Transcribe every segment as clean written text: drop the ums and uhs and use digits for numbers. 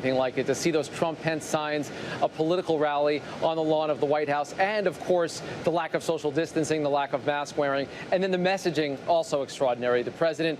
anything like it, to see those Trump-Pence signs, a political rally on the lawn of the White House, and, of course, the lack of social distancing, the lack of mask wearing, and then the messaging, also extraordinary. The president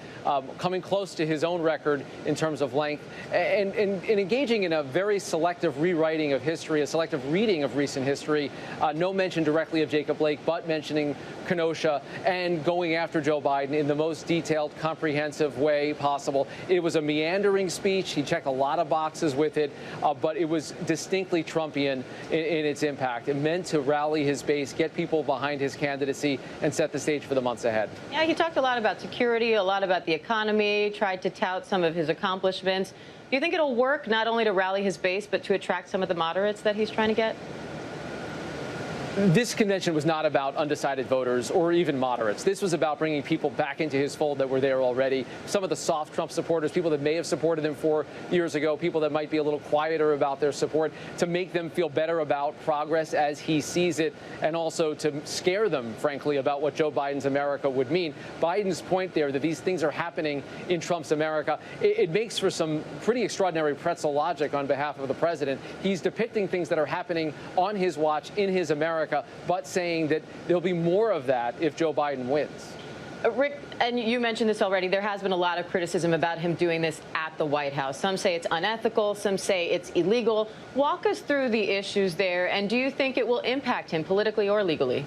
coming close to his own record in terms of length and engaging in a very selective rewriting of history, a selective reading of recent history. No mention directly of Jacob Blake, but mentioning Kenosha, and going after Joe Biden in the most detailed, comprehensive way possible. It was a meandering speech. He checked a lot of boxes with it, but it was distinctly Trumpian in its impact. It meant to rally his base, get people behind his candidacy, and set the stage for the months ahead. Yeah, he talked a lot about security, a lot about the economy, tried to tout some of his accomplishments. Do you think it'll work not only to rally his base, but to attract some of the moderates that he's trying to get? This convention was not about undecided voters or even moderates. This was about bringing people back into his fold that were there already. Some of the soft Trump supporters, people that may have supported him 4 years ago, people that might be a little quieter about their support, to make them feel better about progress as he sees it, and also to scare them, frankly, about what Joe Biden's America would mean. Biden's point there that these things are happening in Trump's America, it makes for some pretty extraordinary pretzel logic on behalf of the president. He's depicting things that are happening on his watch in his America, but saying that there'll be more of that if Joe Biden wins. Rick, and you mentioned this already, there has been a lot of criticism about him doing this at the White House. Some say it's unethical, some say it's illegal. Walk us through the issues there, and do you think it will impact him politically or legally?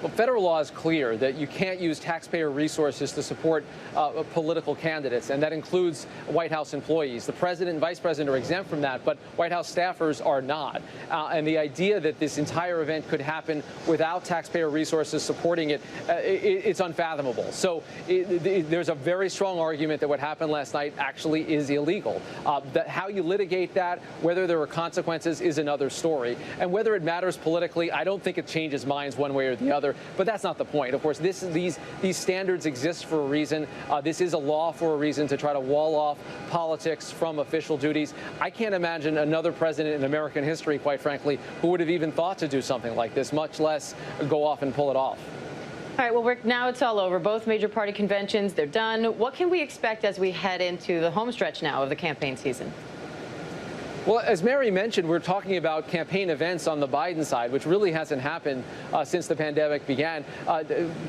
Well, federal law is clear that you can't use taxpayer resources to support political candidates, and that includes White House employees. The president and vice president are exempt from that, but White House staffers are not. And the idea that this entire event could happen without taxpayer resources supporting it, it's unfathomable. So there's a very strong argument that what happened last night actually is illegal. That how you litigate that, whether there are consequences, is another story. And whether it matters politically, I don't think it changes minds one way or the other. But that's not the point. Of course, these standards exist for a reason. This is a law for a reason, to try to wall off politics from official duties. I can't imagine another president in American history, quite frankly, who would have even thought to do something like this, much less go off and pull it off. All right, well, Rick, now it's all over. Both major party conventions, they're done. What can we expect as we head into the home stretch now of the campaign season? Well, as Mary mentioned, we're talking about campaign events on the Biden side, which really hasn't happened since the pandemic began.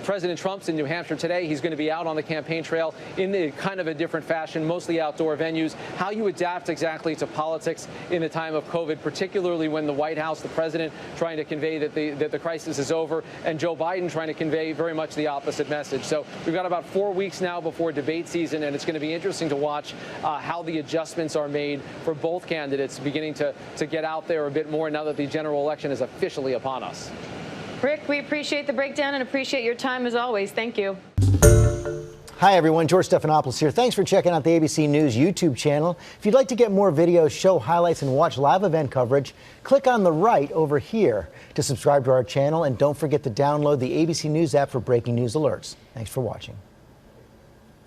President Trump's in New Hampshire today. He's going to be out on the campaign trail in kind of a different fashion, mostly outdoor venues. How you adapt exactly to politics in the time of COVID, particularly when the White House, the president trying to convey that the crisis is over, and Joe Biden trying to convey very much the opposite message. So we've got about 4 weeks now before debate season, and it's going to be interesting to watch how the adjustments are made for both candidates, beginning to get out there a bit more now that the general election is officially upon us. Rick, we appreciate the breakdown and appreciate your time as always. Thank you. Hi, everyone. George Stephanopoulos here. Thanks for checking out the ABC News YouTube channel. If you'd like to get more videos, show highlights, and watch live event coverage, click on the right over here to subscribe to our channel. And don't forget to download the ABC News app for breaking news alerts. Thanks for watching.